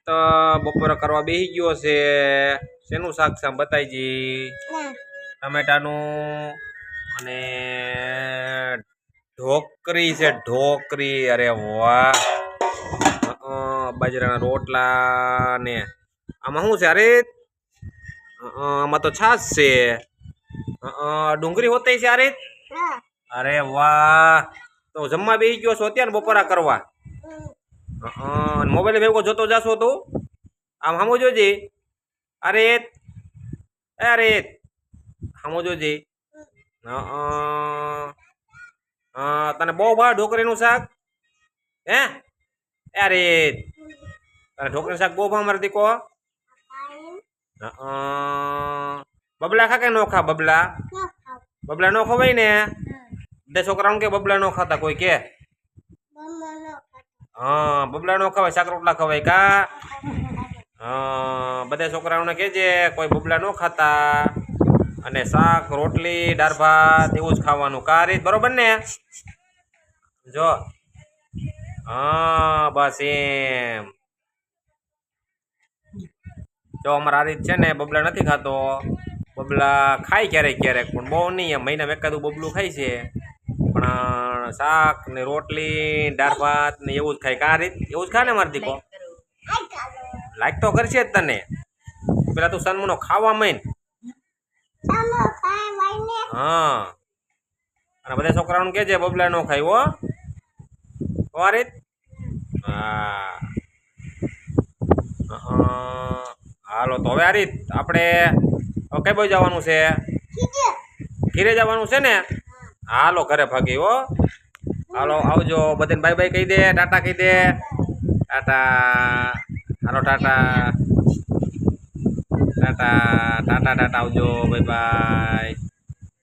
બપોરે કરવા બેસી ગયો છે. શેનું શાક છે બતાઈજી? ટમેટાનું અને ઢોકરી છે, ઢોકરી. અરે વાહ! બાજરાના રોટલા ને આમાં શું છે? અરે આમાં તો છાશ છે. ડુંગળી હોતી છે. અરે વાહ! તો જમવા બેસી ગયો છો અત્યારે બપોરા કરવા? મોબાઈલ ભેગો જોતો જાશો તું? આમ સામો જોજે. અરે અરે સામો જોજે. તને બહુ ભાવે ઢોકરીનું શાક? હે અરે તને ઢોકરીનું શાક બહુ ભાવે મારા દીકો? બબલા ખા કે નો ખા? બબલા બબલા નો ખવાય ને. બધા છોકરાઓને કે બબલા નો ખાતા કોઈ કે? હા, બબલા નો ખવાય, શાક રોટલા ખવાય કા? બધા છોકરાઓને કહેજે કોઈ બબલા નો ખાતા અને શાક રોટલી દાળ ભાત એવું જ ખાવાનું. કા રીત બરોબર ને? જો હા બસ એમ. જો અમારા આ રીત છે ને બબલા નથી ખાતો. બબલા ખાય ક્યારેક ક્યારેક, પણ બહુ નહીં. એમ મહિનામાં એકાદું બબલું ખાય છે, પણ શાક ને રોટલી દાળ ભાત ને એવું જ ખાય. કા રીત એવું જ ખા ને મારી દીકો? લાઈક તો કરશે જ તને. પેલા તું સનમુનો ખાવા માંડ. હા, અને બધા છોકરાઓને કહેજે બબલા નો ખાય હો. રીત હા. હાલો તો હવે આ રીત આપણે કઈ બાજુ જવાનું છે? ઘીરે જવાનું છે ને? હાલો ઘરે ભાગી હો. હાલો આવજો. બધાને બાય બાય કહી દે, ટાટા કહી દે. ટાટા. હાલો ટાટા ટાટા ટાટા ટાટા આવજો. Bye bye.